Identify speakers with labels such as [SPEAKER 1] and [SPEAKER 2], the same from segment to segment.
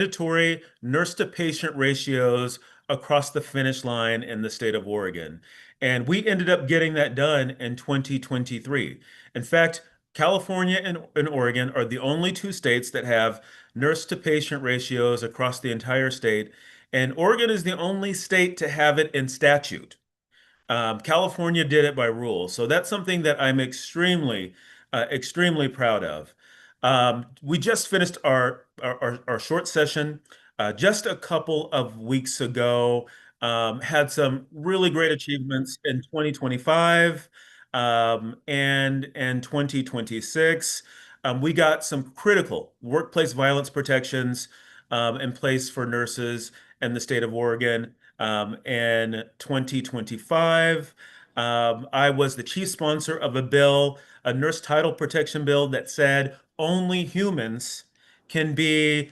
[SPEAKER 1] mandatory nurse to patient ratios across the finish line in the state of Oregon. And we ended up getting that done in 2023. In fact, California and Oregon are the only two states that have nurse to patient ratios across the entire state. And Oregon is the only state to have it in statute. California did it by rule. So that's something that I'm extremely proud of. We just finished our short session just a couple of weeks ago. Had some really great achievements in 2025 and 2026. We got some critical workplace violence protections in place for nurses in the state of Oregon in 2025. I was the chief sponsor of a bill, a nurse title protection bill that said only humans can be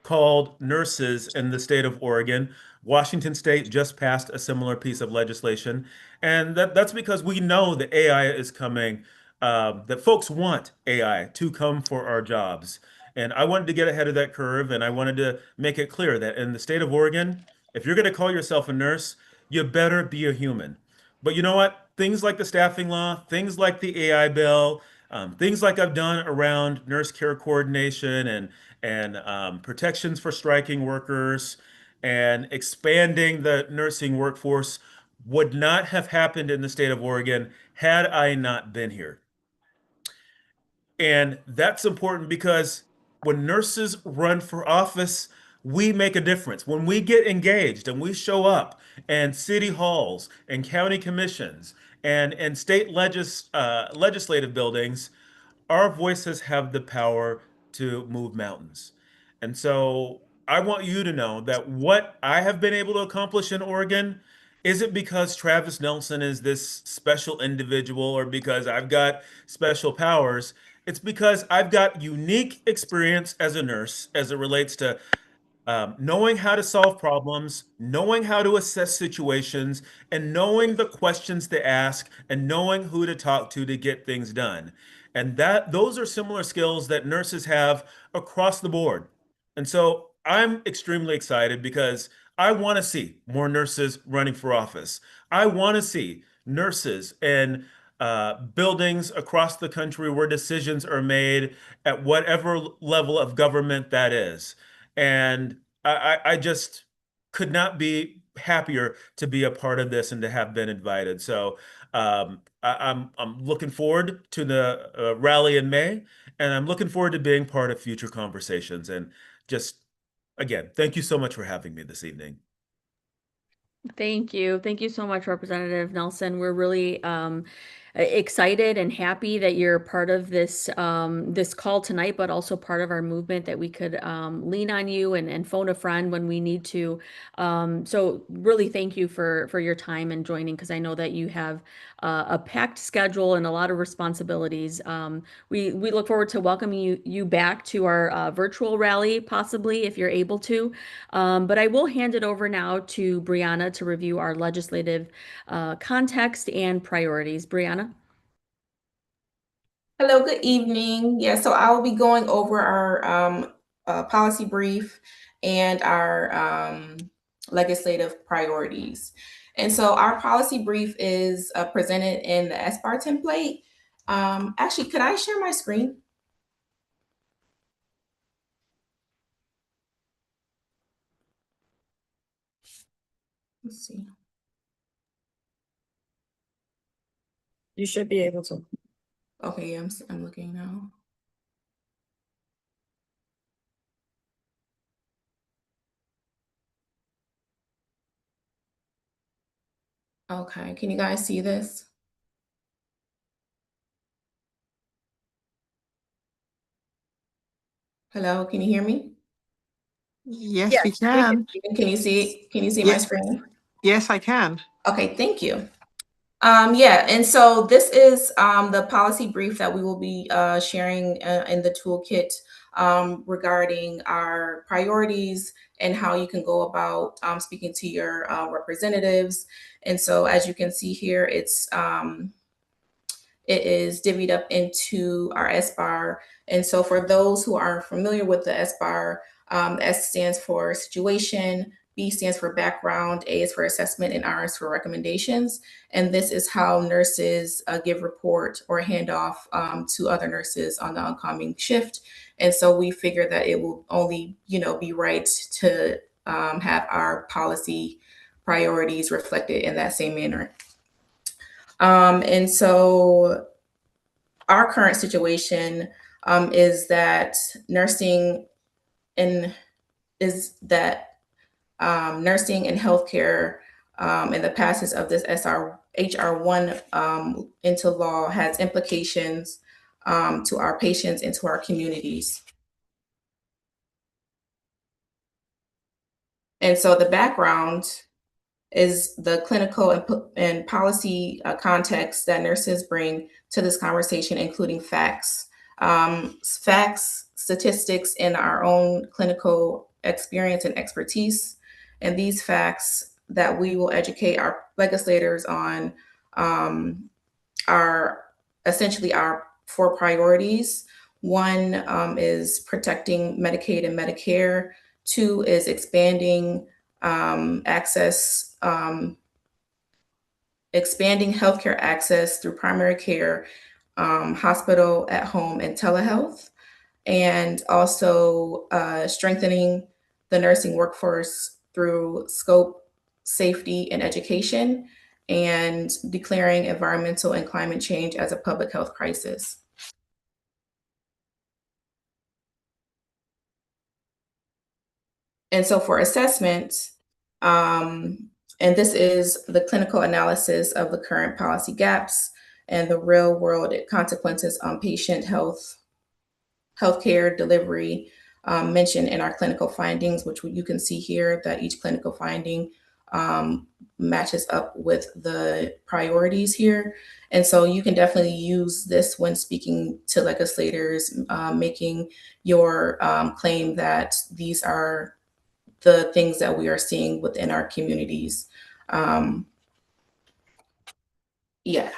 [SPEAKER 1] called nurses in the state of Oregon. Washington State just passed a similar piece of legislation, and that's because we know that AI is coming, that folks want AI to come for our jobs. And I wanted to get ahead of that curve, and I wanted to make it clear that in the state of Oregon, if you're going to call yourself a nurse, you better be a human. But you know what? Things like the staffing law, things like the AI bill, things like I've done around nurse care coordination and protections for striking workers and expanding the nursing workforce would not have happened in the state of Oregon had I not been here. And that's important because when nurses run for office, we make a difference. When we get engaged and we show up in city halls and county commissions and state legislative buildings, our voices have the power to move mountains. And so I want you to know that what I have been able to accomplish in Oregon isn't because Travis Nelson is this special individual or because I've got special powers. It's because I've got unique experience as a nurse as it relates to knowing how to solve problems, knowing how to assess situations, and knowing the questions to ask, and knowing who to talk to get things done. And that those are similar skills that nurses have across the board. And so I'm extremely excited because I want to see more nurses running for office. I want to see nurses in buildings across the country where decisions are made at whatever level of government that is. And I just could not be happier to be a part of this and to have been invited. So I'm looking forward to the rally in May, and I'm looking forward to being part of future conversations. And just again, thank you so much for having me this evening.
[SPEAKER 2] Thank you. Thank you so much, Representative Nelson. We're really excited and happy that you're part of this call tonight, but also part of our movement that we could lean on you and phone a friend when we need to. So really thank you for your time and joining, because I know that you have a packed schedule and a lot of responsibilities. We look forward to welcoming you back to our virtual rally, possibly if you're able to. But I will hand it over now to Brianna to review our legislative context and priorities. Brianna?
[SPEAKER 3] Hello, good evening. Yeah, so I will be going over our policy brief and our legislative priorities. And so our policy brief is presented in the SBAR template. Actually, could I share my screen? Let's see.
[SPEAKER 4] You should be able to.
[SPEAKER 3] Okay, I'm looking now. Okay, can you guys see this? Hello, can you hear me?
[SPEAKER 4] Yes,
[SPEAKER 2] Yes,
[SPEAKER 4] we can.
[SPEAKER 3] Can you see? Can you see my
[SPEAKER 4] Yes.
[SPEAKER 3] screen?
[SPEAKER 4] Yes, I can.
[SPEAKER 3] Okay, thank you. Yeah, and so this is the policy brief that we will be sharing in the toolkit regarding our priorities and how you can go about speaking to your representatives. And so, as you can see here, it is divvied up into our SBAR. And so, for those who aren't familiar with the SBAR, S stands for situation, B stands for background, A is for assessment, and R is for recommendations. And this is how nurses give report or hand off to other nurses on the oncoming shift. And so we figure that it will only, be right to have our policy priorities reflected in that same manner. And so our current situation is that nursing and healthcare and the passage of this HR1 into law has implications to our patients and to our communities. And so the background is the clinical and policy context that nurses bring to this conversation, including facts, statistics, and our own clinical experience and expertise. And these facts that we will educate our legislators on are essentially our 4 priorities. One is protecting Medicaid and Medicare. 2 is expanding access, expanding healthcare access through primary care, hospital, at home, and telehealth, and also strengthening the nursing workforce through scope, safety, and education, and declaring environmental and climate change as a public health crisis. And so for assessment, and this is the clinical analysis of the current policy gaps and the real world consequences on patient healthcare delivery mentioned in our clinical findings, which you can see here that each clinical finding matches up with the priorities here. And so you can definitely use this when speaking to legislators, making your claim that these are the things that we are seeing within our communities. Yeah.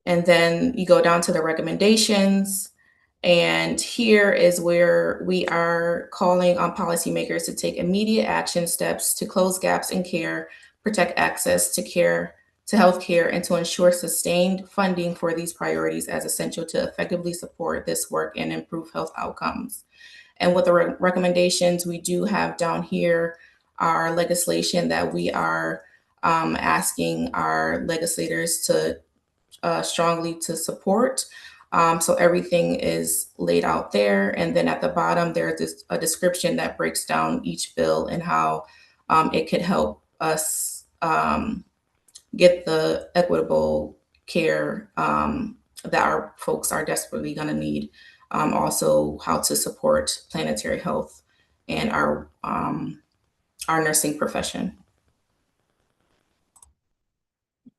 [SPEAKER 3] And then you go down to the recommendations. And here is where we are calling on policymakers to take immediate action steps to close gaps in care, protect access to care, to healthcare, and to ensure sustained funding for these priorities as essential to effectively support this work and improve health outcomes. And with the recommendations, we do have down here our legislation that we are asking our legislators to strongly to support. So everything is laid out there. And then at the bottom, there's a description that breaks down each bill and how it could help us get the equitable care that our folks are desperately going to need. Also, how to support planetary health and our nursing profession.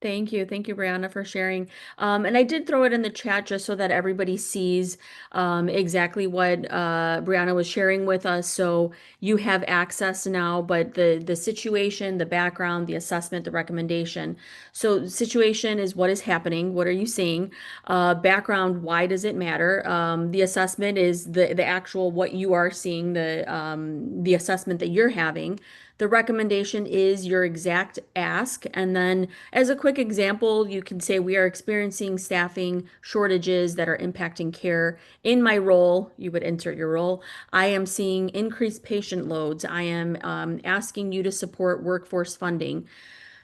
[SPEAKER 2] Thank you. Thank you, Brianna, for sharing. And I did throw it in the chat just so that everybody sees exactly what Brianna was sharing with us. So you have access now, but the situation, the background, the assessment, the recommendation. So the situation is what is happening. What are you seeing? Background, why does it matter? The assessment is the actual what you are seeing, the assessment that you're having. The recommendation is your exact ask. And then as a quick example, you can say we are experiencing staffing shortages that are impacting care. In my role, you would insert your role. I am seeing increased patient loads. I am asking you to support workforce funding.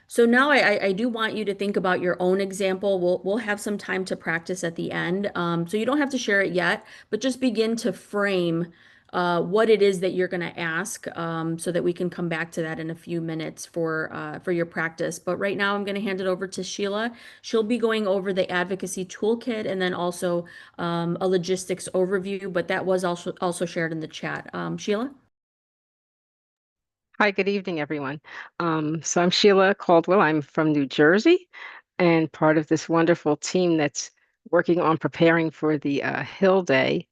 [SPEAKER 2] So now I do want you to think about your own example. We'll have some time to practice at the end. So you don't have to share it yet, but just begin to frame what it is that you're going to ask, so that we can come back to that in a few minutes for your practice. But right now I'm going to hand it over to Sheila. She'll be going over the advocacy toolkit and then also a logistics overview, but that was also shared in the chat. Sheila?
[SPEAKER 5] Hi, good evening, everyone. So I'm Sheila Caldwell. I'm from New Jersey and part of this wonderful team that's working on preparing for the Hill Day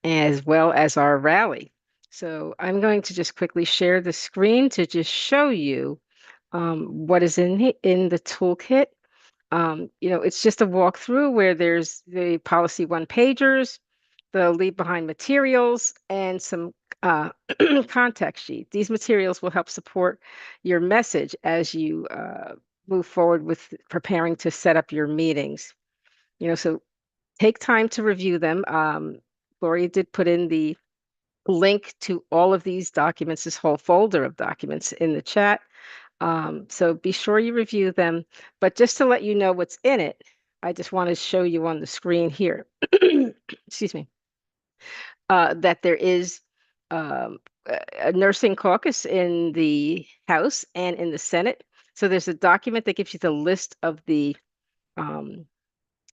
[SPEAKER 5] as well as our rally. So I'm going to just quickly share the screen to just show you what is in the toolkit. It's just a walkthrough where there's the policy one-pagers, the leave behind materials, and some uh, contact sheet. These materials will help support your message as you move forward with preparing to set up your meetings. So take time to review them. Gloria did put in the link to all of these documents, this whole folder of documents in the chat. So be sure you review them. But just to let you know what's in it, I just want to show you on the screen here, excuse me, that there is a nursing caucus in the House and in the Senate. So there's a document that gives you the list of the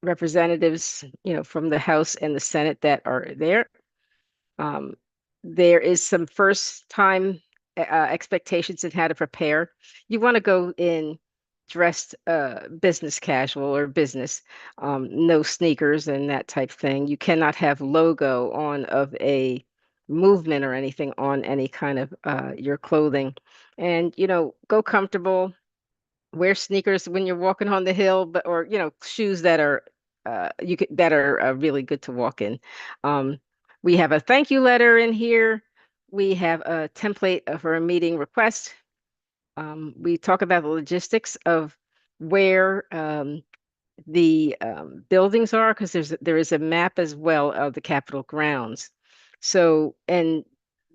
[SPEAKER 5] representatives, from the House and the Senate that are there. There is some first time expectations in how to prepare. You want to go in dressed business casual or business, no sneakers and that type thing. You cannot have logo on of a movement or anything on any kind of your clothing. And, go comfortable, wear sneakers when you're walking on the hill, but or shoes that are really good to walk in. We have a thank you letter in here. We have a template for a meeting request. We talk about the logistics of where the buildings are, because there is a map as well of the Capitol grounds. So, and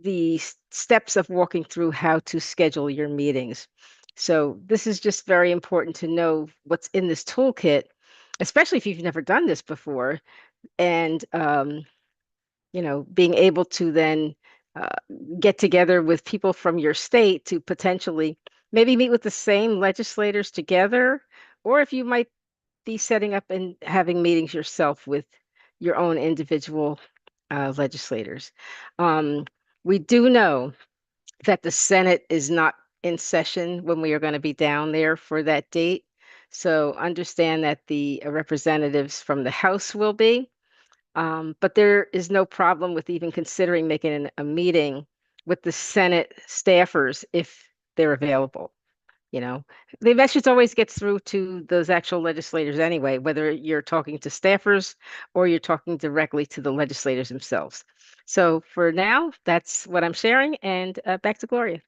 [SPEAKER 5] the steps of walking through how to schedule your meetings. So this is just very important to know what's in this toolkit, especially if you've never done this before. And, being able to then uh, get together with people from your state to potentially maybe meet with the same legislators together, or if you might be setting up and having meetings yourself with your own individual legislators. We do know that the Senate is not in session when we are going to be down there for that date. So understand that the representatives from the House will be, but there is no problem with even considering making a meeting with the Senate staffers if they're available. The message always gets through to those actual legislators anyway, whether you're talking to staffers or you're talking directly to the legislators themselves. So for now, that's what I'm sharing, and back to Gloria.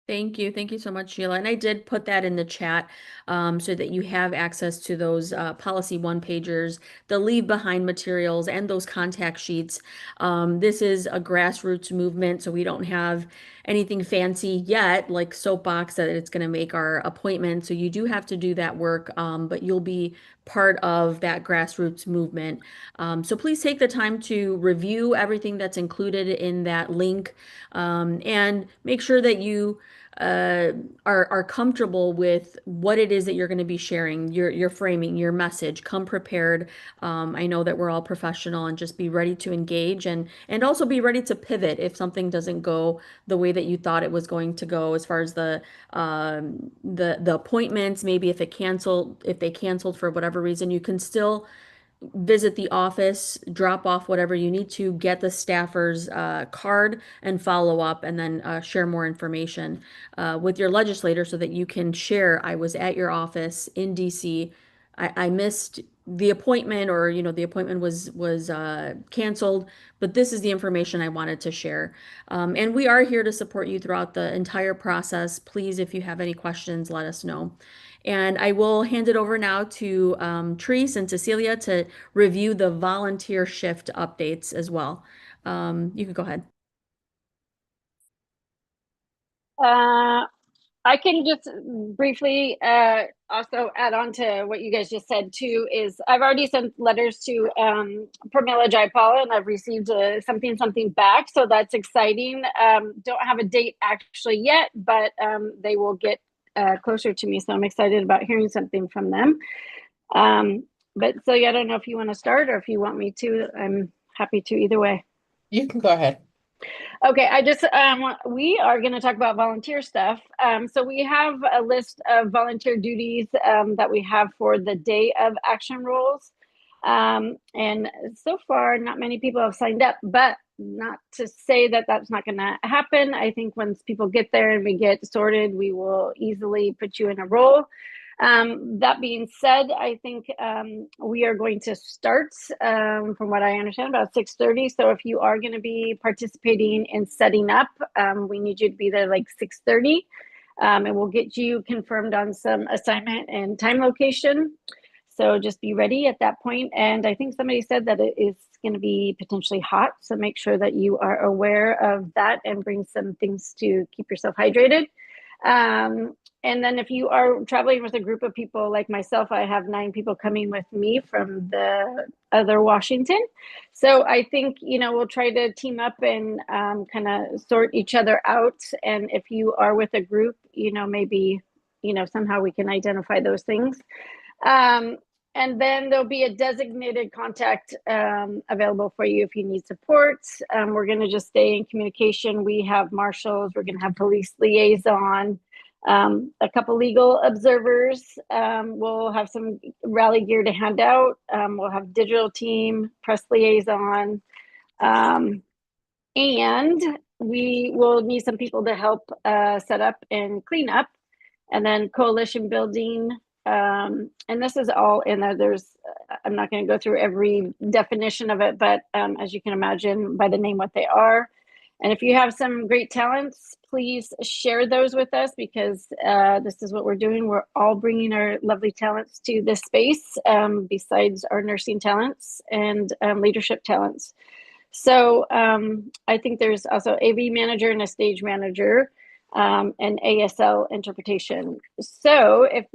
[SPEAKER 2] Thank you. Thank you so much, Sheila. And I did put that in the chat so that you have access to those policy one-pagers, the leave behind materials, and those contact sheets. This is a grassroots movement, so we don't have anything fancy yet, like Soapbox, that it's going to make our appointment. So you do have to do that work, but you'll be part of that grassroots movement. So please take the time to review everything that's included in that link, and make sure that you are comfortable with what it is that you're going to be sharing, your framing, your message. Come prepared. I know that we're all professional, and just be ready to engage, and also be ready to pivot if something doesn't go the way that you thought it was going to go, as far as the appointments. Maybe if they canceled for whatever reason, you can still visit the office, drop off whatever you need to, get the staffer's card, and follow up, and then share more information with your legislator so that you can share, I was at your office in DC. I missed the appointment, or the appointment was canceled, but this is the information I wanted to share. And we are here to support you throughout the entire process. Please, if you have any questions, let us know. And I will hand it over now to Therese and Cecilia to review the volunteer shift updates as well. You can go ahead.
[SPEAKER 6] I can just briefly also add on to what you guys just said too, is I've already sent letters to Pramila Jayapal, and I've received something back. So that's exciting. Don't have a date actually yet, but they will get closer to me. So I'm excited about hearing something from them. But Celia, I don't know if you want to start or if you want me to. I'm happy to either way.
[SPEAKER 7] You can go ahead.
[SPEAKER 6] Okay, we are going to talk about volunteer stuff. So we have a list of volunteer duties that we have for the day of action rules. And so far, not many people have signed up, but not to say that that's not going to happen. I think once people get there and we get sorted, we will easily put you in a role. That being said, I think we are going to start, from what I understand, about 6:30. So if you are going to be participating in setting up, we need you to be there like 6:30, and we'll get you confirmed on some assignment and time location. So just be ready at that point. And I think somebody said that it is going to be potentially hot. So make sure that you are aware of that and bring some things to keep yourself hydrated. And then if you are traveling with a group of people like myself, I have 9 people coming with me from the other Washington. So I think, we'll try to team up and kind of sort each other out. And if you are with a group, maybe, somehow we can identify those things. And then there'll be a designated contact available for you if you need support. We're going to just stay in communication. We have marshals, we're going to have police liaison, a couple legal observers. We'll have some rally gear to hand out. We'll have digital team, press liaison, and we will need some people to help set up and clean up. And then coalition building. And this is all in there. I'm not going to go through every definition of it, but as you can imagine by the name, what they are. And if you have some great talents, please share those with us, because this is what we're doing. We're all bringing our lovely talents to this space, besides our nursing talents and leadership talents. So I think there's also AV manager and a stage manager, and ASL interpretation. So if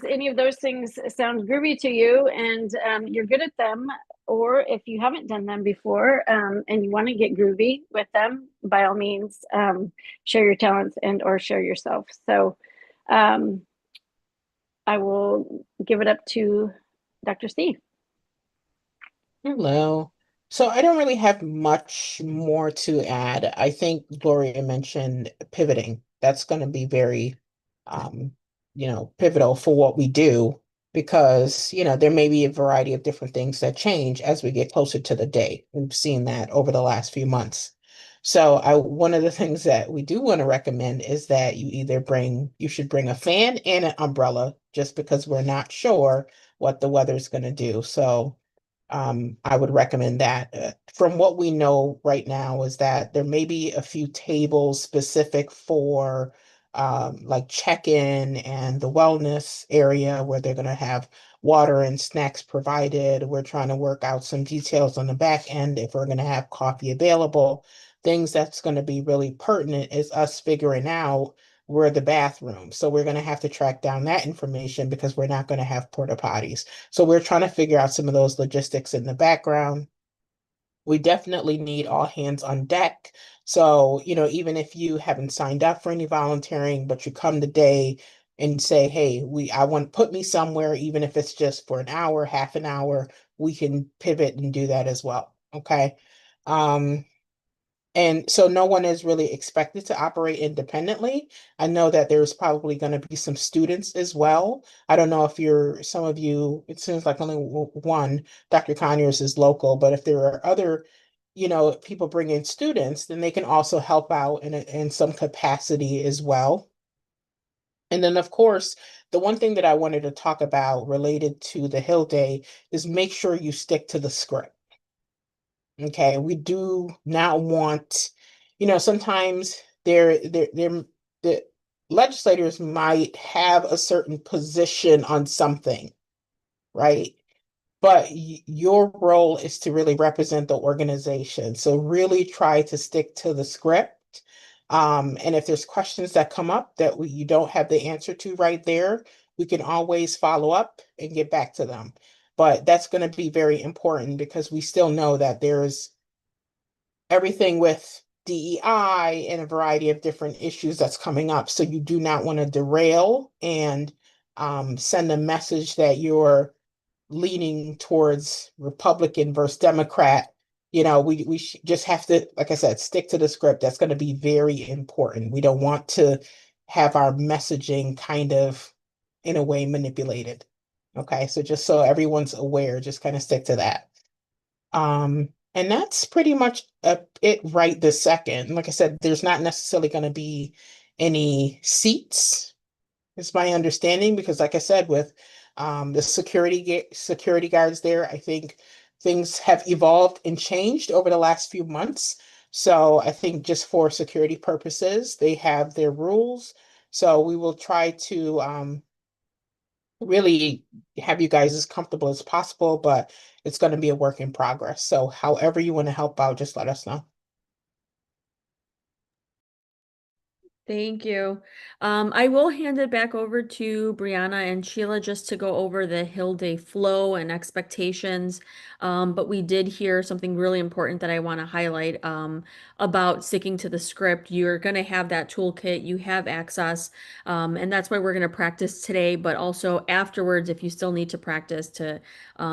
[SPEAKER 6] any of those things sound groovy to you and you're good at them, or if you haven't done them before and you want to get groovy with them, by all means, share your talents and or share yourself. So I will give it up to Dr. C.
[SPEAKER 7] Hello. So I don't really have much more to add. I think Gloria mentioned pivoting. That's going to be very, pivotal for what we do, because, there may be a variety of different things that change as we get closer to the day. We've seen that over the last few months. So one of the things that we do want to recommend is that you should bring a fan and an umbrella, just because we're not sure what the weather's going to do. So I would recommend that. From what we know right now is that there may be a few tables specific for like check-in and the wellness area, where they're going to have water and snacks provided. We're trying to work out some details on the back end if we're going to have coffee available. Things that's going to be really pertinent is us figuring out where the bathroom. So we're going to have to track down that information, because we're not going to have porta potties. So we're trying to figure out some of those logistics in the background. We definitely need all hands on deck. So, even if you haven't signed up for any volunteering, but you come today and say, hey, I want to put me somewhere, even if it's just for an hour, half an hour, we can pivot and do that as well. Okay. And so no one is really expected to operate independently. I know that there's probably going to be some students as well. I don't know if some of you, it seems like only one, Dr. Conyers is local, but if there are other, people bringing students, then they can also help out in some capacity as well. And then, of course, the one thing that I wanted to talk about related to the Hill Day is make sure you stick to the script. Okay, we do not want, sometimes the legislators might have a certain position on something, right? But your role is to really represent the organization. So really try to stick to the script. And if there's questions that come up that you don't have the answer to right there, we can always follow up and get back to them. But that's going to be very important, because we still know that there's everything with DEI and a variety of different issues that's coming up. So you do not want to derail and send a message that you're leaning towards Republican versus Democrat. We just have to, like I said, stick to the script. That's going to be very important. We don't want to have our messaging kind of, in a way, manipulated. Okay, so just so everyone's aware, just kind of stick to that. And that's pretty much it right this second. Like I said, there's not necessarily going to be any seats It's my understanding because, like I said, with the security guards there, I think things have evolved and changed over the last few months. So I think just for security purposes, they have their rules. So we will try to really have you guys as comfortable as possible, but it's going to be a work in progress. So however you want to help out, just let us know.
[SPEAKER 2] Thank you. I will hand it back over to Brianna and Sheila just to go over the Hill Day flow and expectations. But we did hear something really important that I want to highlight about sticking to the script. You're going to have that toolkit, you have access, and that's why we're going to practice today, but also afterwards, if you still need to practice to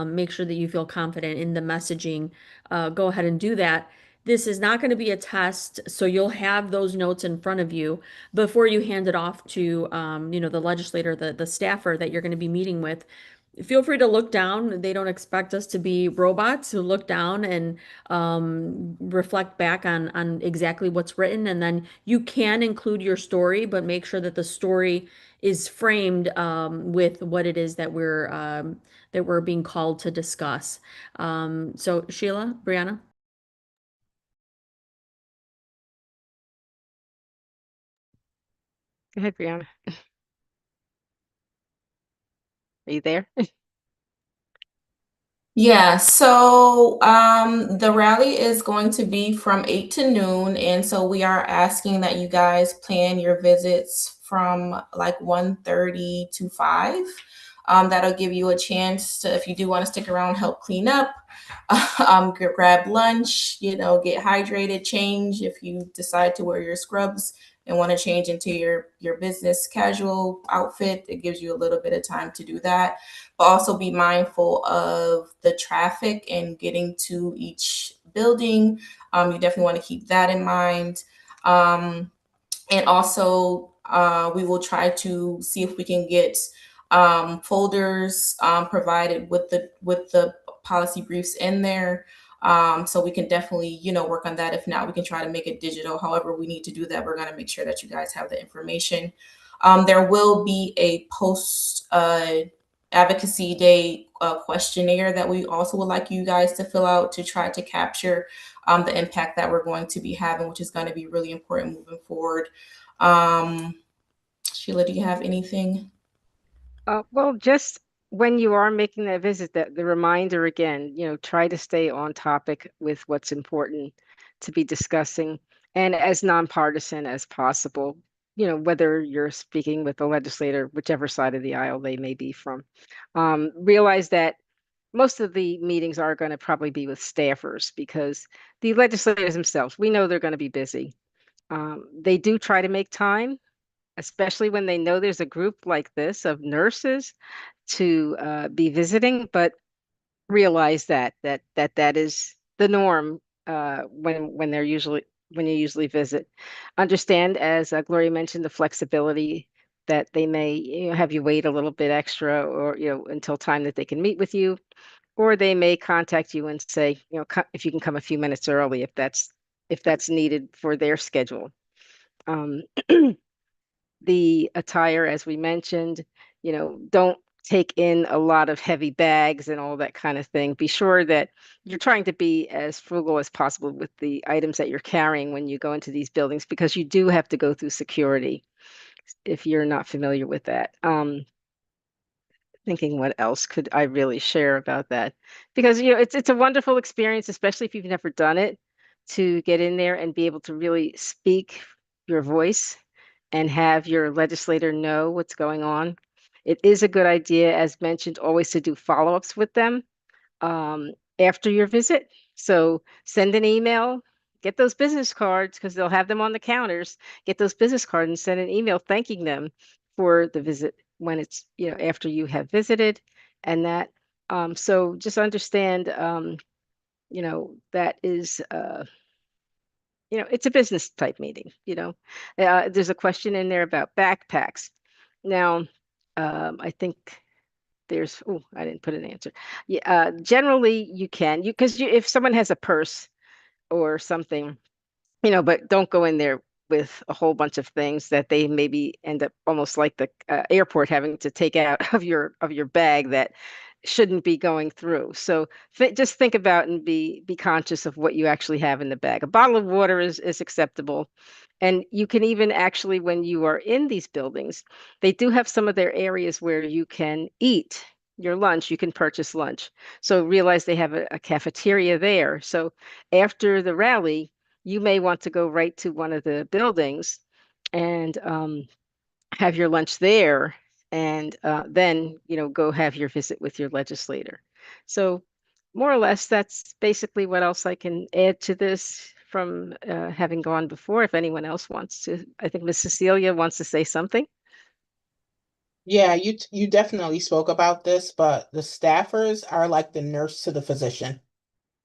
[SPEAKER 2] make sure that you feel confident in the messaging, go ahead and do that. This is not going to be a test, so you'll have those notes in front of you before you hand it off to, the legislator, the staffer that you're going to be meeting with. Feel free to look down. They don't expect us to be robots who look down and reflect back on exactly what's written. And then you can include your story, but make sure that the story is framed with what it is that we're being called to discuss. So Sheila, Brianna.
[SPEAKER 5] Go ahead, Brianna. Are you there?
[SPEAKER 3] Yeah, so the rally is going to be from 8 to noon, and so we are asking that you guys plan your visits from like 1:30 to 5. That'll give you a chance to, if you do want to stick around, help clean up, grab lunch, get hydrated, change if you decide to wear your scrubs and want to change into your business casual outfit. It gives you a little bit of time to do that, but also be mindful of the traffic and getting to each building. You definitely want to keep that in mind. And also, we will try to see if we can get folders provided with the policy briefs in there. So we can definitely, work on that. If not, we can try to make it digital. However, we need to do that. We're going to make sure that you guys have the information. There will be a post advocacy day questionnaire that we also would like you guys to fill out to try to capture the impact that we're going to be having, which is going to be really important moving forward. Sheila, do you have anything?
[SPEAKER 5] Well, just when you are making that visit, that the reminder again, try to stay on topic with what's important to be discussing and as nonpartisan as possible, whether you're speaking with the legislator, whichever side of the aisle they may be from. Realize that most of the meetings are going to probably be with staffers because the legislators themselves, we know they're going to be busy. They do try to make time, especially when they know there's a group like this of nurses to be visiting, but realize that is the norm when you usually visit. Understand, as Gloria mentioned, the flexibility that they may have you wait a little bit extra or until time that they can meet with you, or they may contact you and say if you can come a few minutes early if that's needed for their schedule. Um, the attire, as we mentioned, don't take in a lot of heavy bags and all that kind of thing. Be sure that you're trying to be as frugal as possible with the items that you're carrying when you go into these buildings, because you do have to go through security if you're not familiar with that. Thinking what else could I really share about that? Because it's a wonderful experience, especially if you've never done it, to get in there and be able to really speak your voice and have your legislator know what's going on. It is a good idea, as mentioned, always to do follow-ups with them after your visit. So send an email, get those business cards because they'll have them on the counters. Get those business cards and send an email thanking them for the visit when it's after you have visited, and that. So just understand, that is it's a business type meeting. There's a question in there about backpacks. Now, I think I didn't put an answer. Yeah, generally you can, because if someone has a purse or something, but don't go in there with a whole bunch of things that they maybe end up almost like the airport having to take out of your bag that shouldn't be going through. So just think about and be conscious of what you actually have in the bag. A bottle of water is acceptable. And you can even actually, when you are in these buildings, they do have some of their areas where you can eat your lunch, you can purchase lunch. So realize they have a cafeteria there. So after the rally, you may want to go right to one of the buildings and have your lunch there, and then go have your visit with your legislator. So more or less, that's basically what else I can add to this from having gone before. If anyone else wants to, I think Miss Cecilia wants to say something.
[SPEAKER 7] Yeah, you definitely spoke about this, but the staffers are like the nurse to the physician.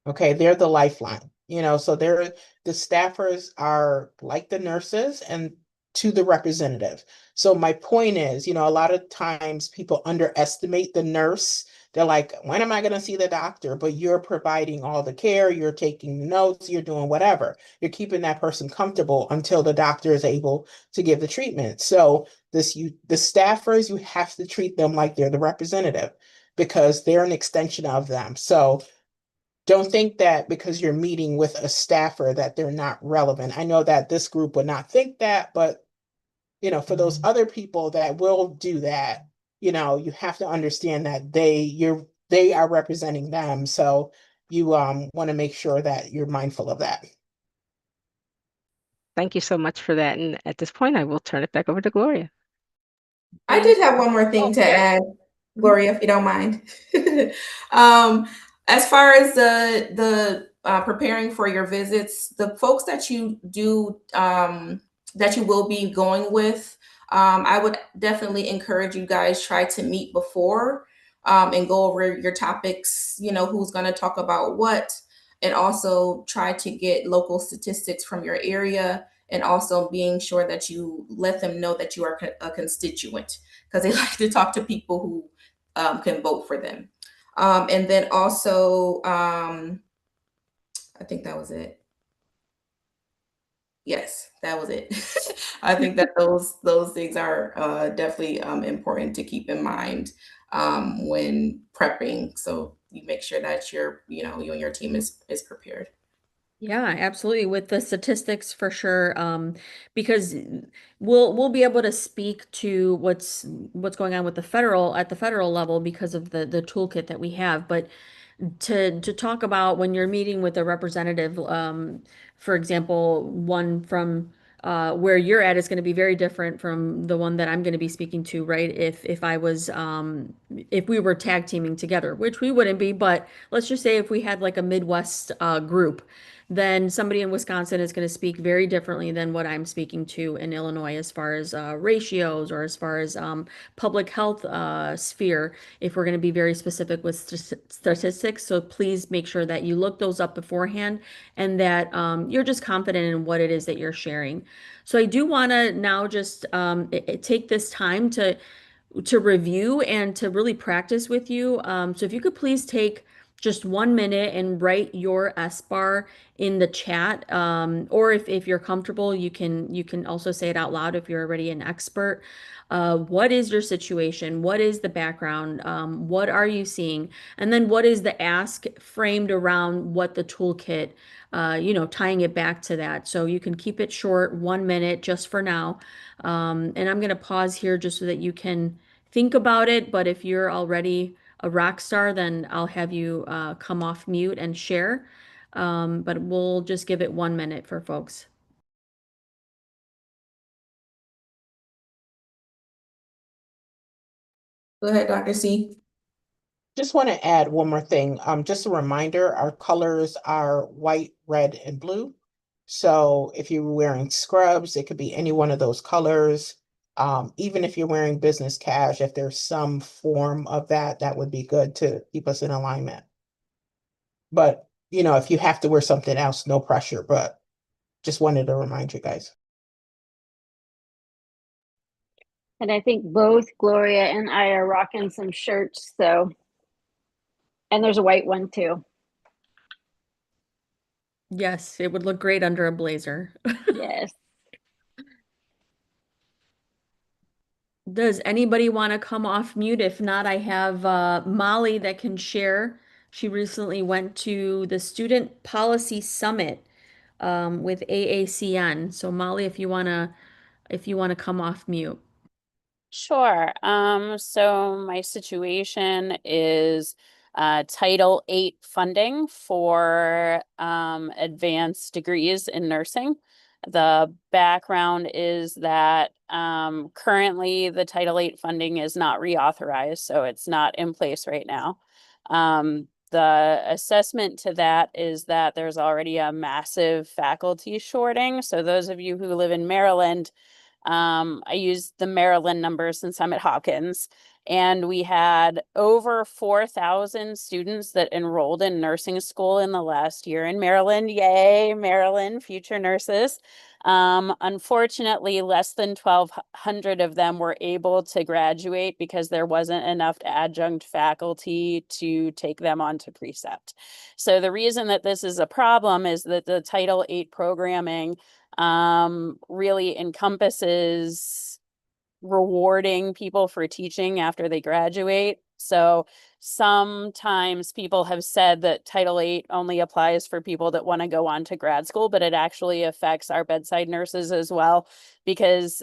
[SPEAKER 7] Okay, they're the lifeline, so the staffers are like the nurses and to the representative. So my point is, a lot of times people underestimate the nurse. They're like, when am I going to see the doctor? But you're providing all the care, you're taking notes, you're doing whatever. You're keeping that person comfortable until the doctor is able to give the treatment. So the staffers, you have to treat them like they're the representative because they're an extension of them. So don't think that because you're meeting with a staffer that they're not relevant. I know that this group would not think that, but for those other people that will do that, you have to understand that they are representing them. So you want to make sure that you're mindful of that.
[SPEAKER 5] Thank you so much for that. And at this point, I will turn it back over to Gloria.
[SPEAKER 3] I did have one more thing to add, Gloria, if you don't mind. As far as the preparing for your visits, the folks that you do that you will be going with, I would definitely encourage you guys try to meet before and go over your topics. Who's going to talk about what, and also try to get local statistics from your area, and also being sure that you let them know that you are a constituent, because they like to talk to people who can vote for them. And then also, I think that was it. Yes, that was it. I think that those things are definitely important to keep in mind when prepping. So you make sure that you and your team is prepared.
[SPEAKER 2] Yeah, absolutely. With the statistics for sure, because we'll be able to speak to what's going on with the federal level because of the toolkit that we have. But to talk about when you're meeting with a representative, for example, one from where you're at is going to be very different from the one that I'm going to be speaking to, right? If I was if we were tag teaming together, which we wouldn't be, but let's just say if we had like a Midwest group, then somebody in Wisconsin is going to speak very differently than what I'm speaking to in Illinois as far as ratios or as far as public health sphere, if we're going to be very specific with statistics. So please make sure that you look those up beforehand and that you're just confident in what it is that you're sharing. So I do want to now just take this time to review and to really practice with you. So if you could please take just 1 minute and write your SBAR in the chat, or if you're comfortable, you can also say it out loud if you're already an expert. What is your situation? What is the background? What are you seeing? And then what is the ask framed around what the toolkit, tying it back to that. So you can keep it short, 1 minute just for now. And I'm going to pause here just so that you can think about it. But if you're already a rock star, then I'll have you come off mute and share. But we'll just give it 1 minute for folks.
[SPEAKER 3] Go ahead, Dr. C.
[SPEAKER 7] Just want to add one more thing. Just a reminder, our colors are white, red, and blue. So if you're wearing scrubs, it could be any one of those colors. Even if you're wearing business cash, if there's some form of that, that would be good to keep us in alignment. But, if you have to wear something else, no pressure, but just wanted to remind you guys.
[SPEAKER 6] And I think both Gloria and I are rocking some shirts, so, and there's a white one too.
[SPEAKER 2] Yes, it would look great under a blazer.
[SPEAKER 6] Yes.
[SPEAKER 2] Does anybody want to come off mute? If not, I have Molly that can share. She recently went to the Student Policy Summit with AACN. So Molly, if you want to come off mute.
[SPEAKER 8] Sure. So my situation is Title VIII funding for advanced degrees in nursing. The background is that currently the Title VIII funding is not reauthorized, so it's not in place right now. The assessment to that is that there's already a massive faculty shorting. So those of you who live in Maryland, I use the Maryland numbers since I'm at Hopkins, and we had over 4,000 students that enrolled in nursing school in the last year in Maryland. Yay, Maryland, future nurses. Unfortunately, less than 1,200 of them were able to graduate because there wasn't enough adjunct faculty to take them onto precept. So the reason that this is a problem is that the Title VIII programming really encompasses rewarding people for teaching after they graduate. So sometimes people have said that Title VIII only applies for people that want to go on to grad school, but it actually affects our bedside nurses as well, because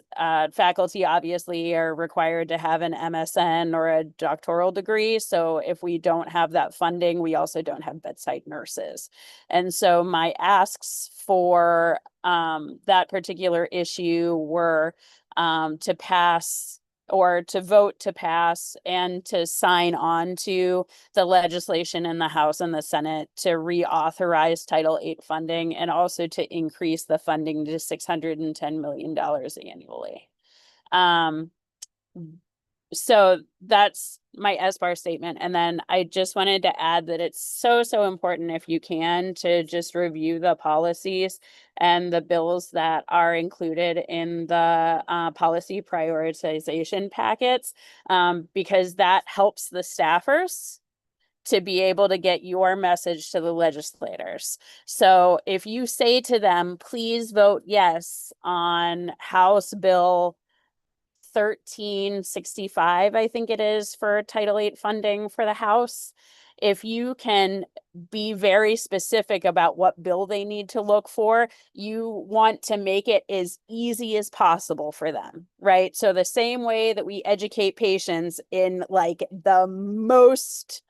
[SPEAKER 8] faculty obviously are required to have an MSN or a doctoral degree. So if we don't have that funding, we also don't have bedside nurses. And so my asks for that particular issue were to pass or to vote to pass and to sign on to the legislation in the House and the Senate to reauthorize Title VIII funding, and also to increase the funding to $610 million annually. So that's my SBAR statement. And then I just wanted to add that it's so important, if you can, to just review the policies and the bills that are included in the policy prioritization packets, because that helps the staffers to be able to get your message to the legislators. So if you say to them, please vote yes on House Bill 1365, I think it is, for Title VIII funding for the House. If you can be very specific about what bill they need to look for, you want to make it as easy as possible for them, right? So the same way that we educate patients in like the most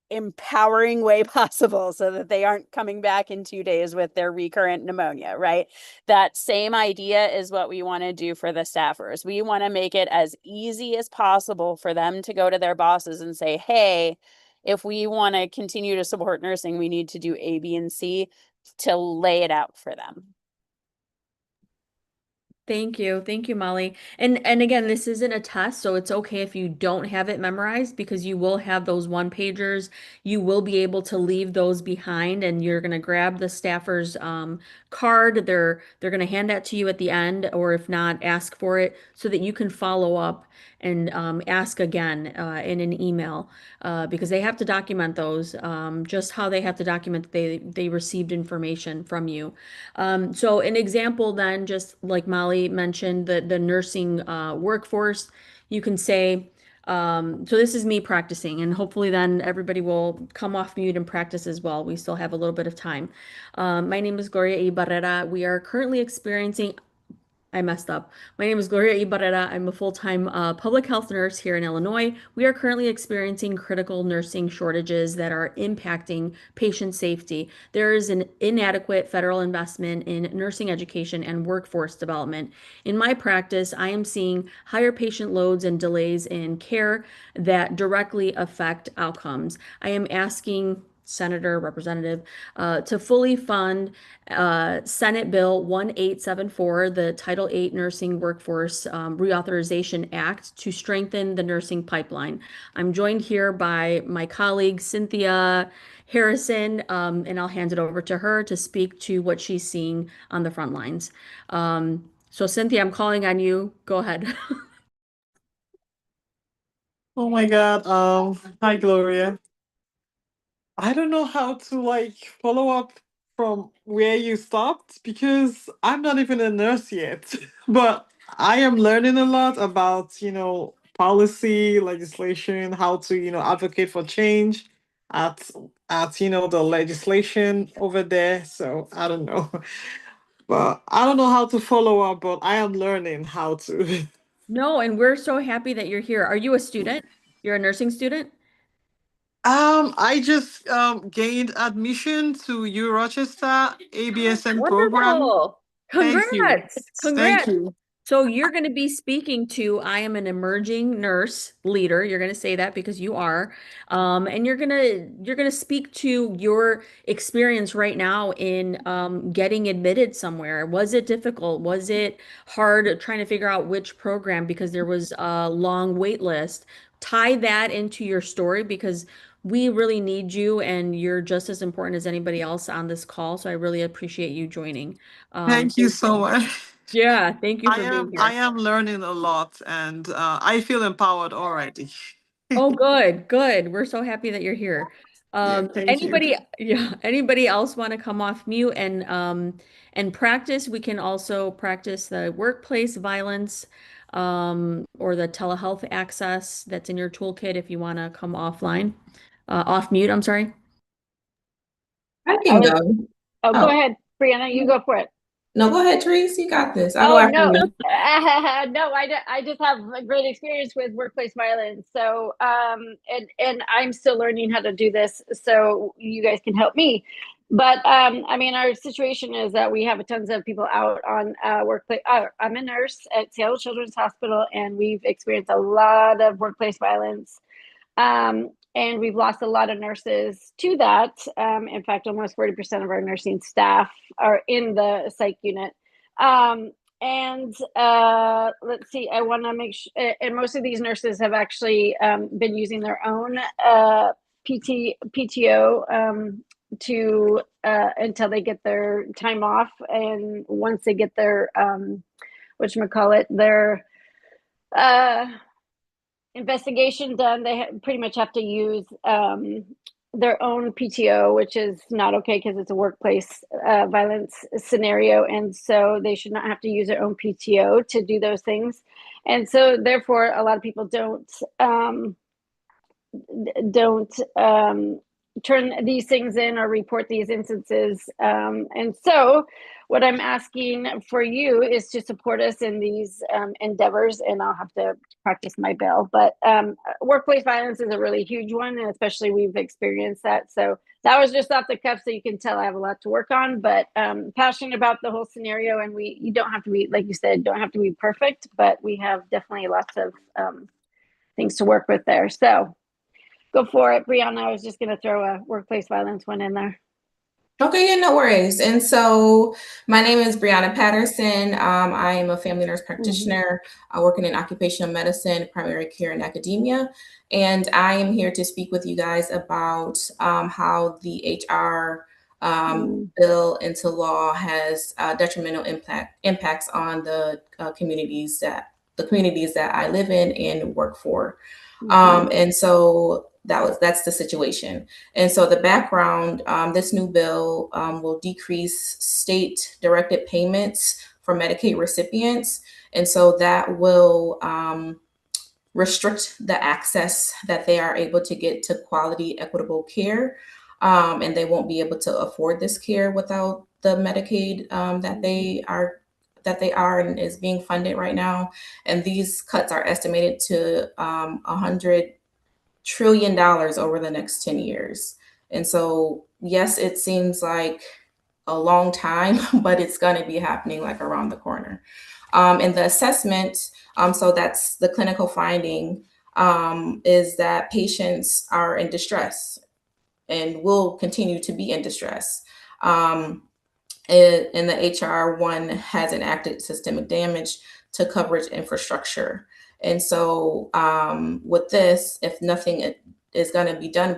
[SPEAKER 8] empowering way possible so that they aren't coming back in 2 days with their recurrent pneumonia, right? That same idea is what we want to do for the staffers. We want to make it as easy as possible for them to go to their bosses and say, hey, if we want to continue to support nursing, we need to do A, B, and C, to lay it out for them.
[SPEAKER 2] Thank you. Thank you, Molly. And again, this isn't a test, so it's okay if you don't have it memorized, because you will have those one pagers. You will be able to leave those behind, and you're going to grab the staffer's card. They're going to hand that to you at the end, or if not, ask for it so that you can follow up and ask again in an email, because they have to document those, just how they have to document that they received information from you. So an example then, just like Molly mentioned, the nursing workforce, you can say, so this is me practicing, and hopefully then everybody will come off mute and practice as well. We still have a little bit of time. My name is Gloria Ibarrera. We are currently experiencing, I messed up. My name is Gloria Ibarrera. I'm a full-time public health nurse here in Illinois. We are currently experiencing critical nursing shortages that are impacting patient safety. There is an inadequate federal investment in nursing education and workforce development. In my practice, I am seeing higher patient loads and delays in care that directly affect outcomes. I am asking Senator, Representative, to fully fund Senate Bill 1874, the Title VIII Nursing Workforce Reauthorization Act, to strengthen the nursing pipeline. I'm joined here by my colleague, Cynthia Harrison, and I'll hand it over to her to speak to what she's seeing on the front lines. So Cynthia, I'm calling on you. Go ahead.
[SPEAKER 4] Oh my God. Hi, Gloria. I don't know how to follow up from where you stopped because I'm not even a nurse yet. But I am learning a lot about, policy, legislation, how to, advocate for change at the legislation over there. So I don't know. But I don't know how to follow up, but I am learning how to.
[SPEAKER 2] No, and we're so happy that you're here. Are you a student? You're a nursing student?
[SPEAKER 4] I just gained admission to U Rochester ABSN program.
[SPEAKER 2] Wonderful.
[SPEAKER 4] Thank you.
[SPEAKER 2] Congrats.
[SPEAKER 4] Thank
[SPEAKER 2] Congrats.
[SPEAKER 4] you.
[SPEAKER 2] So you're going to be speaking to, I am an emerging nurse leader. You're going to say that because you are. And you're going to speak to your experience right now in getting admitted somewhere. Was it difficult? Was it hard trying to figure out which program because there was a long wait list? Tie that into your story because we really need you and you're just as important as anybody else on this call. So I really appreciate you joining.
[SPEAKER 4] Thank you so much.
[SPEAKER 2] Yeah, thank you for being here.
[SPEAKER 4] I am learning a lot and I feel empowered already.
[SPEAKER 2] Oh, good, good. We're so happy that you're here.
[SPEAKER 4] Thank you.
[SPEAKER 2] Anybody else want to come off mute and practice? We can also practice the workplace violence or the telehealth access that's in your toolkit if you want to come offline. Off mute, I'm sorry.
[SPEAKER 3] I can go.
[SPEAKER 6] Oh, go
[SPEAKER 3] Oh.
[SPEAKER 6] ahead, Brianna, you go for it.
[SPEAKER 3] No, go ahead, Therese. You got this. I'll
[SPEAKER 6] Oh,
[SPEAKER 3] go after
[SPEAKER 6] no.
[SPEAKER 3] you.
[SPEAKER 6] No, I just have a great experience with workplace violence. So, and I'm still learning how to do this, so you guys can help me. But I mean, our situation is that we have tons of people out on workplace. I'm a nurse at Seattle Children's Hospital, and we've experienced a lot of workplace violence. And we've lost a lot of nurses to that. In fact, almost 40% of our nursing staff are in the psych unit. And let's see, I want to make sure, and most of these nurses have actually been using their own PTO to until they get their time off. And once they get their, whatchamacallit, their investigation done, they pretty much have to use their own PTO, which is not okay because it's a workplace violence scenario. And so they should not have to use their own PTO to do those things. And so therefore, a lot of people don't turn these things in or report these instances. And so what I'm asking for you is to support us in these endeavors, and I'll have to practice my bill. But workplace violence is a really huge one, and especially we've experienced that. So that was just off the cuff, so you can tell I have a lot to work on, but passionate about the whole scenario. And you don't have to be, like you said, don't have to be perfect, but we have definitely lots of things to work with there. So go for it, Brianna. I was just going to throw a workplace violence one in there.
[SPEAKER 3] Okay, yeah, no worries. And so my name is Brianna Patterson. I am a family nurse practitioner working in occupational medicine, primary care, and academia. And I am here to speak with you guys about how the HR bill into law has detrimental impacts on the communities that I live in and work for. And so that's the situation. And so the background, this new bill will decrease state directed payments for Medicaid recipients. And so that will restrict the access that they are able to get to quality, equitable care. And they won't be able to afford this care without the Medicaid that they are and is being funded right now. And these cuts are estimated to $100 trillion over the next 10 years. And so, yes, it seems like a long time, but it's going to be happening like around the corner. And the assessment, so that's the clinical finding, is that patients are in distress and will continue to be in distress. And the HR 1 has enacted systemic damage to coverage infrastructure. And so with this, if nothing is going to be done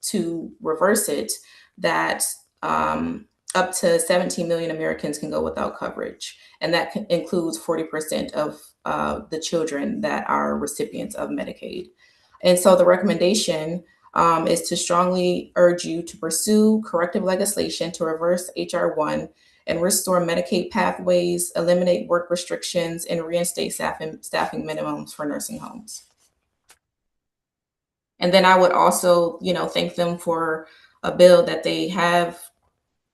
[SPEAKER 3] to reverse it, that up to 17 million Americans can go without coverage. And that includes 40% of the children that are recipients of Medicaid. And so the recommendation is to strongly urge you to pursue corrective legislation to reverse HR 1 and restore Medicaid pathways, eliminate work restrictions, and reinstate staffing minimums for nursing homes. And then I would also, thank them for a bill that they have,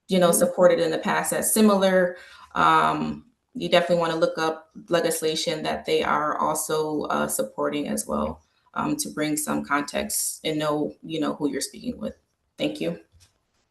[SPEAKER 3] supported in the past that's similar. You definitely want to look up legislation that they are also supporting as well, to bring some context and know, who you're speaking with. Thank you.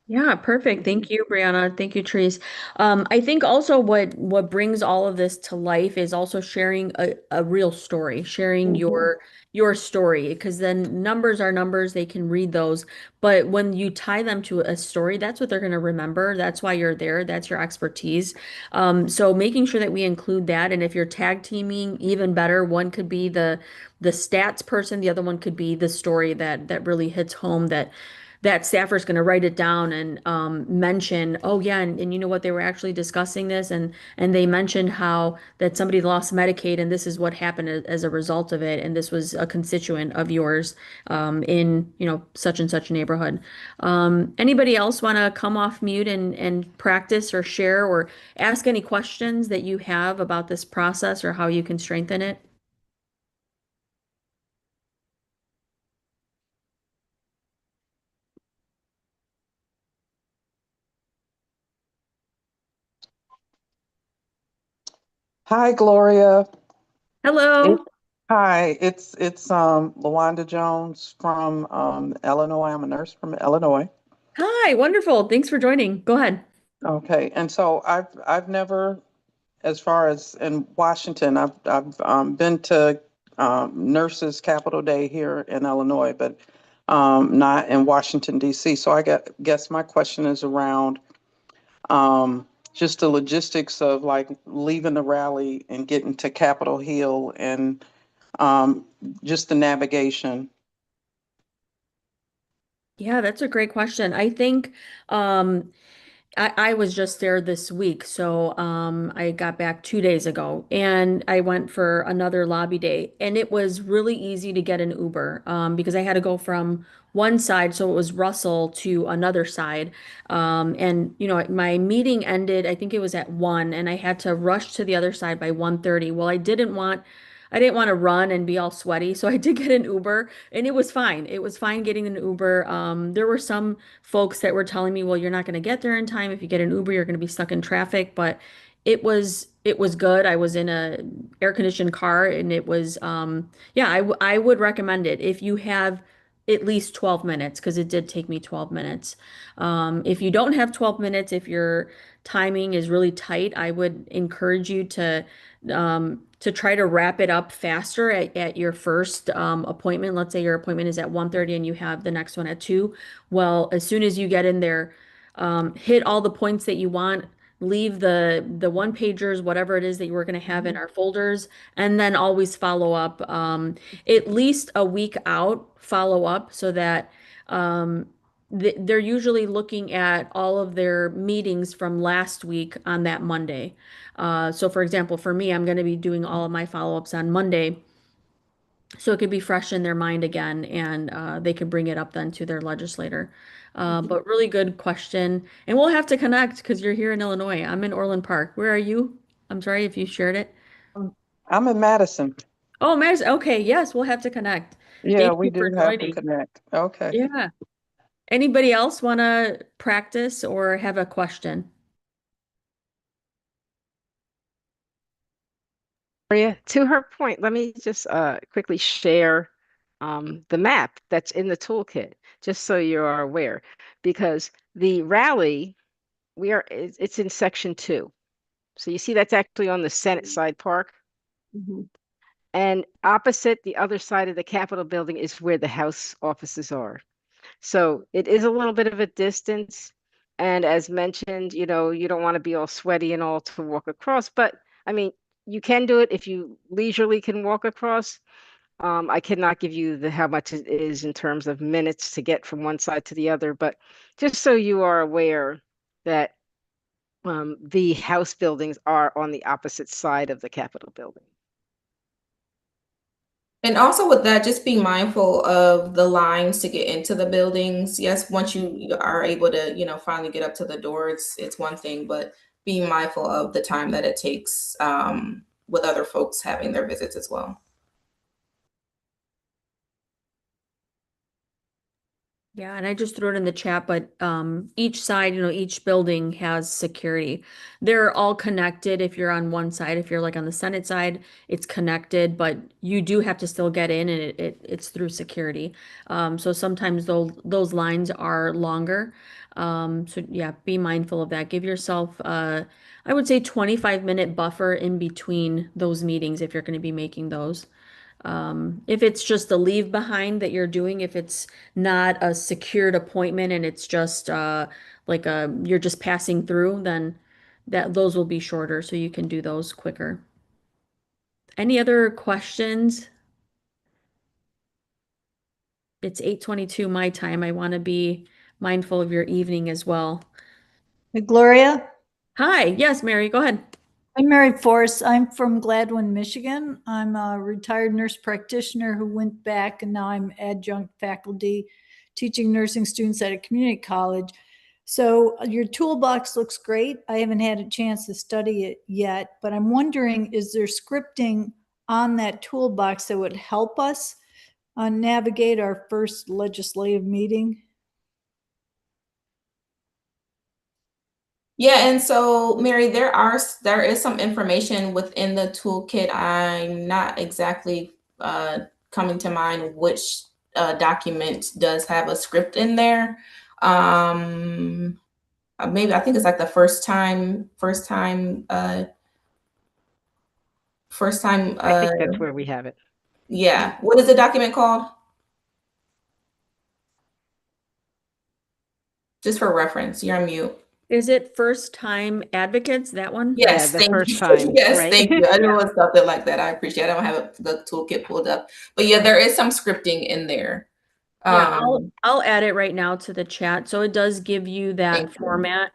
[SPEAKER 2] Yeah, perfect. Thank you, Brianna. Thank you, Therese. I think also what brings all of this to life is also sharing a real story, sharing your story, because then numbers are numbers, they can read those. But when you tie them to a story, that's what they're going to remember. That's why you're there. That's your expertise. So making sure that we include that. And if you're tag teaming, even better, one could be the stats person, the other one could be the story that really hits home, that staffer is going to write it down and mention, oh yeah, and you know what, they were actually discussing this, and they mentioned how that somebody lost Medicaid, and this is what happened as a result of it, and this was a constituent of yours in such and such neighborhood. Anybody else want to come off mute and practice or share or ask any questions that you have about this process or how you can strengthen it?
[SPEAKER 9] Hi, Gloria.
[SPEAKER 2] Hello.
[SPEAKER 9] Hi, it's LaWanda Jones from Illinois. I'm a nurse from Illinois.
[SPEAKER 2] Hi, wonderful. Thanks for joining. Go ahead.
[SPEAKER 9] Okay, and so I've never, as far as in Washington, I've been to Nurses Capital Day here in Illinois, but not in Washington D.C. So guess my question is around just the logistics of like leaving the rally and getting to Capitol Hill and just the navigation.
[SPEAKER 2] Yeah, that's a great question. I think I was just there this week, so I got back 2 days ago, and I went for another lobby day, and it was really easy to get an Uber because I had to go from one side, so it was Russell, to another side, and my meeting ended, I think it was at 1, and I had to rush to the other side by 1:30. Well, I didn't want to run and be all sweaty, so I did get an Uber, and it was fine. It was fine getting an Uber. There were some folks that were telling me, well, you're not going to get there in time. If you get an Uber, you're going to be stuck in traffic. But it was good. I was in a air conditioned car, and it was yeah, I would recommend it if you have at least 12 minutes, because it did take me 12 minutes. If you don't have 12 minutes, if your timing is really tight, I would encourage you to try to wrap it up faster at your first appointment. Let's say your appointment is at 1:30 and you have the next one at 2. Well, as soon as you get in there, hit all the points that you want, leave the one pagers, whatever it is that you were going to have in our folders, and then always follow up at least a week out, follow up, so that they're usually looking at all of their meetings from last week on that Monday. So for example, for me, I'm going to be doing all of my follow-ups on Monday, so it could be fresh in their mind again, and they could bring it up then to their legislator. But really good question. And we'll have to connect because you're here in Illinois. I'm in Orland Park. Where are you? I'm sorry if you shared it.
[SPEAKER 9] I'm in Madison.
[SPEAKER 2] Oh, Madison. Okay, yes, we'll have to connect.
[SPEAKER 9] Yeah,
[SPEAKER 2] Thank
[SPEAKER 9] we
[SPEAKER 2] you for
[SPEAKER 9] do have to
[SPEAKER 2] joining.
[SPEAKER 9] connect. Okay.
[SPEAKER 2] Yeah. Anybody else want to practice or have a question?
[SPEAKER 5] Maria, to her point, let me just quickly share the map that's in the toolkit, just so you are aware, because the rally, it's in section 2. So you see that's actually on the Senate side park. And opposite the other side of the Capitol building is where the House offices are. So it is a little bit of a distance. And as mentioned, you don't want to be all sweaty and all to walk across, but I mean, you can do it if you leisurely can walk across. I cannot give you how much it is in terms of minutes to get from one side to the other, but just so you are aware that the House buildings are on the opposite side of the Capitol building.
[SPEAKER 3] And also with that, just be mindful of the lines to get into the buildings. Yes, once you are able to, finally get up to the door, it's one thing, but being mindful of the time that it takes with other folks having their visits as well.
[SPEAKER 2] Yeah, and I just threw it in the chat, but each side, each building has security. They're all connected. If you're on one side, if you're like on the Senate side, it's connected, but you do have to still get in, and it's through security. So sometimes those lines are longer. So yeah, be mindful of that. Give yourself, I would say 25-minute buffer in between those meetings if you're going to be making those. If it's just a leave behind that you're doing, if it's not a secured appointment and it's just like you're just passing through, then those will be shorter, so you can do those quicker. Any other questions? It's 8:22 my time. I want to be mindful of your evening as well.
[SPEAKER 10] Gloria?
[SPEAKER 2] Hi, yes, Mary, go ahead.
[SPEAKER 10] I'm Mary Forrest. I'm from Gladwin, Michigan. I'm a retired nurse practitioner who went back, and now I'm adjunct faculty teaching nursing students at a community college. So your toolbox looks great. I haven't had a chance to study it yet, but I'm wondering, is there scripting on that toolbox that would help us navigate our first legislative meeting?
[SPEAKER 3] Yeah, and so Mary, there is some information within the toolkit. I'm not exactly coming to mind which document does have a script in there. Maybe I think it's like the first time.
[SPEAKER 5] I think that's where we have it.
[SPEAKER 3] Yeah. What is the document called? Just for reference, you're on mute.
[SPEAKER 2] Is it First Time Advocates, that one?
[SPEAKER 3] Yes,
[SPEAKER 5] the
[SPEAKER 3] thank
[SPEAKER 5] first
[SPEAKER 3] you.
[SPEAKER 5] time,
[SPEAKER 3] Yes,
[SPEAKER 5] right?
[SPEAKER 3] thank you. I know it's something like that. I appreciate it. I don't have the toolkit pulled up, but yeah, there is some scripting in there.
[SPEAKER 2] Yeah, I'll add it right now to the chat. So it does give you that
[SPEAKER 3] Thank you.
[SPEAKER 2] format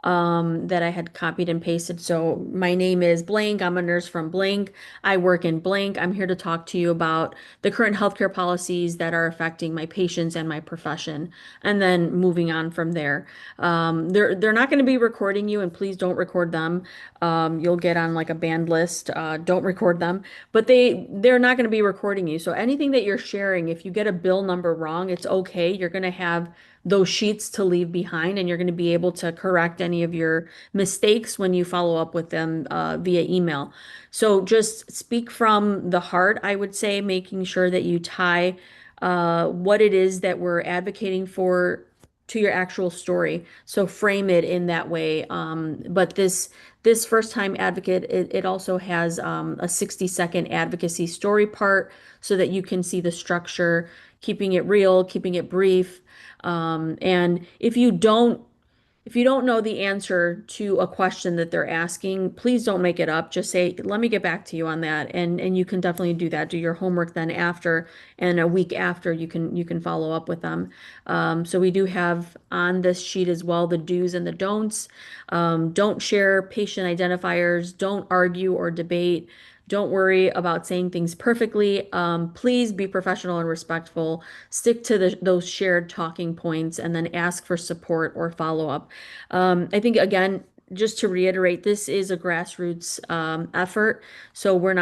[SPEAKER 2] that I had copied and pasted. So my name is blank. I'm a nurse from blank. I work in blank. I'm here to talk to you about the current healthcare policies that are affecting my patients and my profession, and then moving on from there. They're not going to be recording you, and please don't record them. You'll get on like a banned list. Don't record them, but they're not going to be recording you. So anything that you're sharing, if you get a bill number wrong, it's okay. You're going to have those sheets to leave behind, and you're going to be able to correct any of your mistakes when you follow up with them via email. So just speak from the heart, I would say, making sure that you tie what it is that we're advocating for to your actual story. So frame it in that way. But this First Time Advocate, it also has a 60-second advocacy story part so that you can see the structure, keeping it real, keeping it brief. And if you don't know the answer to a question that they're asking, please don't make it up. Just say, let me get back to you on that. And you can definitely do that. Do your homework then after, and a week after you can follow up with them. So we do have on this sheet as well the do's and the don'ts. Don't share patient identifiers. Don't argue or debate. Don't worry about saying things perfectly. Please be professional and respectful. Stick to those shared talking points, and then ask for support or follow-up. I think, again, just to reiterate, this is a grassroots effort. So we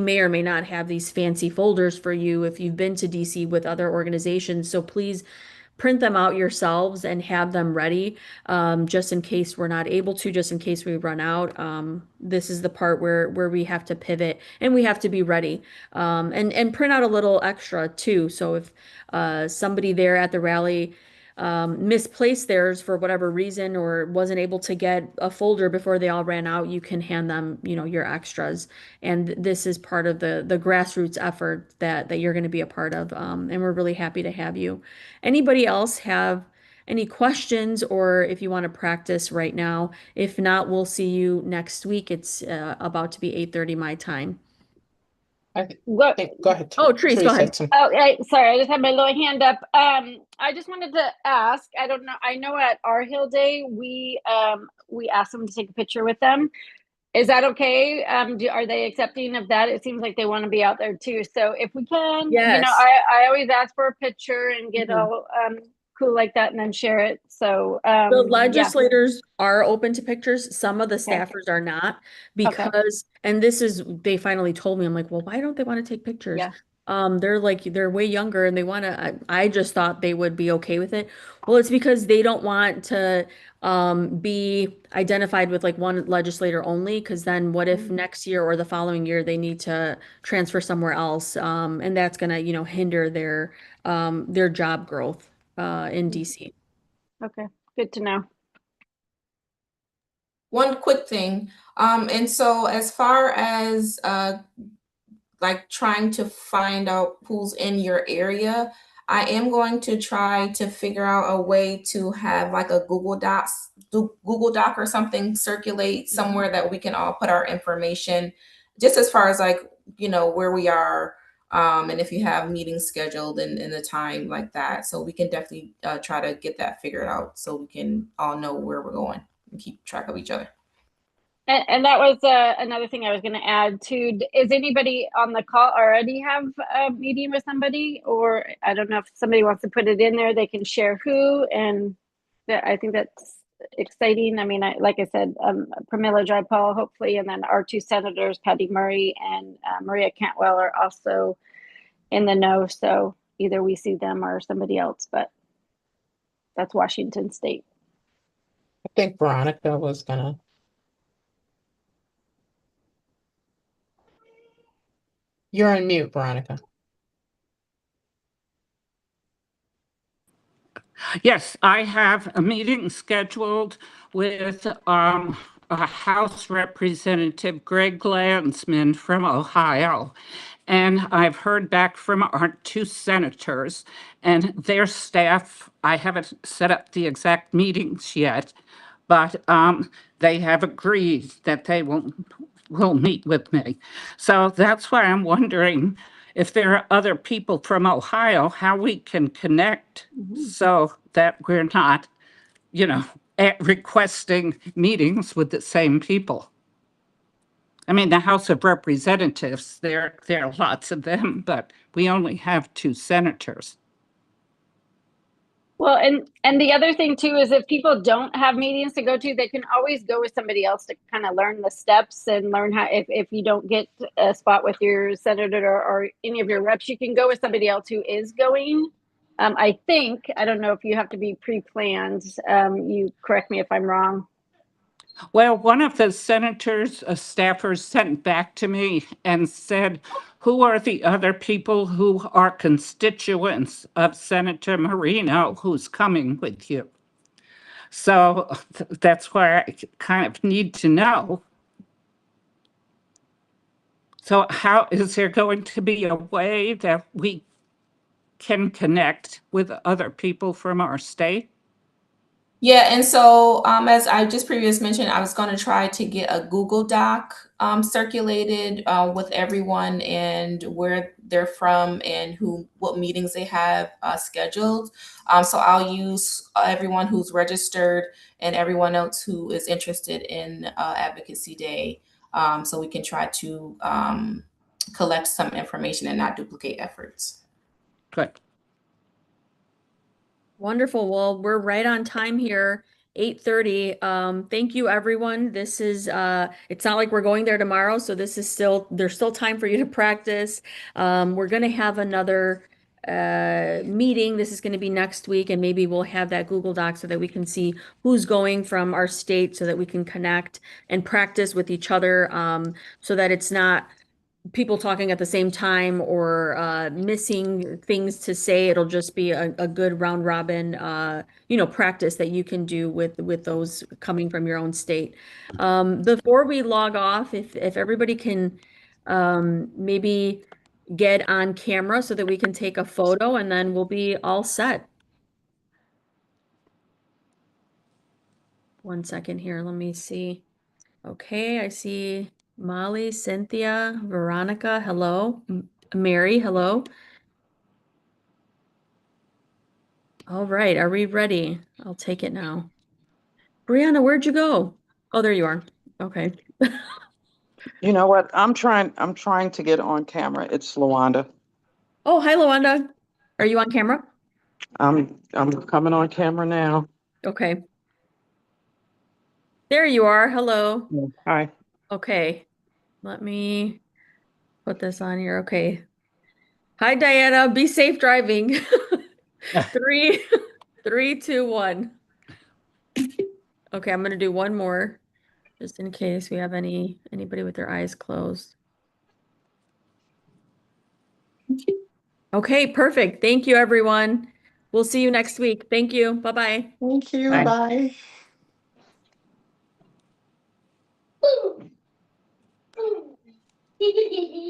[SPEAKER 2] may or may not have these fancy folders for you if you've been to DC with other organizations. So please print them out yourselves and have them ready, just in case we're not able to, just in case we run out. This is the part where we have to pivot and we have to be ready, and print out a little extra too. So if somebody there at the rally misplaced theirs for whatever reason, or wasn't able to get a folder before they all ran out, you can hand them, your extras. And this is part of the grassroots effort that you're going to be a part of. And we're really happy to have you. Anybody else have any questions, or if you want to practice right now? If not, we'll see you next week. It's about to be 8:30 my time.
[SPEAKER 7] Go ahead.
[SPEAKER 2] Oh, Therese, go ahead.
[SPEAKER 6] Oh, sorry, I just had my little hand up. I just wanted to ask, I don't know, I know at our Hill Day, we asked them to take a picture with them. Is that okay? Are they accepting of that? It seems like they want to be out there too. So if we can,
[SPEAKER 2] Yes.
[SPEAKER 6] I always ask for a picture and get all cool like that and then share it. So,
[SPEAKER 2] The
[SPEAKER 6] yeah.
[SPEAKER 2] legislators are open to pictures. Some of the
[SPEAKER 6] Okay.
[SPEAKER 2] staffers are not
[SPEAKER 6] Okay.
[SPEAKER 2] because, and this is, they finally told me, I'm like, well, why don't they want to take pictures?
[SPEAKER 6] Yeah.
[SPEAKER 2] They're way younger and they want to, I just thought they would be okay with it. Well, it's because they don't want to be identified with like one legislator only, because then what if next year or the following year they need to transfer somewhere else? And that's gonna, you know, hinder their job growth in DC.
[SPEAKER 6] Okay. Good to know.
[SPEAKER 3] One quick thing. And so as far as like trying to find out who's in your area, I am going to try to figure out a way to have like a Google Doc or something circulate somewhere that we can all put our information, just as far as like, you know, where we are, and if you have meetings scheduled in the time like that. So we can definitely try to get that figured out so we can all know where we're going and keep track of each other.
[SPEAKER 6] And that was another thing I was going to add too. Is anybody on the call already have a meeting with somebody? Or I don't know if somebody wants to put it in there, they can share who. And I think that's exciting. I mean, like I said, Pramila Jayapal, hopefully, and then our two senators, Patty Murray and Maria Cantwell, are also in the know. So either we see them or somebody else, but that's Washington State.
[SPEAKER 7] I think Veronica was gonna. You're on mute, Veronica.
[SPEAKER 11] Yes, I have a meeting scheduled with House Representative Greg Landsman from Ohio. And I've heard back from our two senators and their staff. I haven't set up the exact meetings yet, but they have agreed that they will meet with me. So that's why I'm wondering if there are other people from Ohio, how we can connect so that we're not, you know, requesting meetings with the same people. I mean, the House of Representatives, there are lots of them, but we only have two senators.
[SPEAKER 6] Well, and the other thing too is if people don't have meetings to go to, they can always go with somebody else to kind of learn the steps and learn how, if you don't get a spot with your senator or any of your reps, you can go with somebody else who is going. I think, I don't know if you have to be pre-planned. You correct me if I'm wrong.
[SPEAKER 11] Well, one of the senators, staffers sent back to me and said, who are the other people who are constituents of Senator Marino who's coming with you? So that's why I kind of need to know. So how is there going to be a way that we can connect with other people from our state?
[SPEAKER 3] Yeah, and so as I just previously mentioned, I was going to try to get a Google Doc circulated with everyone and where they're from and what meetings they have scheduled. So I'll use everyone who's registered and everyone else who is interested in Advocacy Day, so we can try to collect some information and not duplicate efforts.
[SPEAKER 11] Good.
[SPEAKER 2] Wonderful. Well, we're right on time here, 8:30. Thank you, everyone. This is, it's not like we're going there tomorrow, so this is there's still time for you to practice. We're going to have another meeting. This is going to be next week, and maybe we'll have that Google Doc so that we can see who's going from our state so that we can connect and practice with each other, so that it's not people talking at the same time or missing things to say. It'll just be a good round robin, practice that you can do with those coming from your own state. Before we log off, if everybody can maybe get on camera so that we can take a photo, and then we'll be all set. One second here, let me see. Okay, I see Molly, Cynthia, Veronica, hello. Mary, hello. All right, are we ready? I'll take it now. Brianna, where'd you go? Oh, there you are. Okay.
[SPEAKER 9] You know what? I'm trying to get on camera. It's Lawanda.
[SPEAKER 2] Oh, hi, Lawanda. Are you on camera?
[SPEAKER 9] I'm coming on camera now.
[SPEAKER 2] Okay. There you are. Hello.
[SPEAKER 9] Hi.
[SPEAKER 2] Okay. Let me put this on here. Okay. Hi, Diana. Be safe driving. Three, three, two, one. Okay, I'm gonna do one more, just in case we have anybody with their eyes closed. Okay, perfect. Thank you, everyone. We'll see you next week. Thank you. Bye-bye.
[SPEAKER 4] Thank you.
[SPEAKER 9] Bye.
[SPEAKER 4] Bye.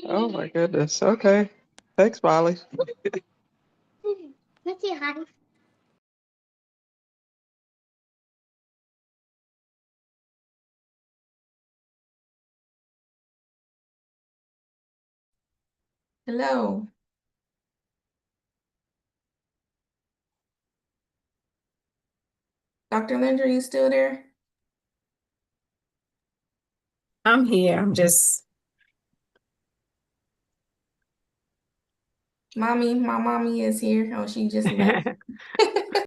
[SPEAKER 9] Oh my goodness. Okay. Thanks, Molly.
[SPEAKER 12] Let's say hi.
[SPEAKER 3] Hello. Dr. Linder, you still there?
[SPEAKER 12] I'm here. I'm just
[SPEAKER 3] My mommy is here. Oh, she just left.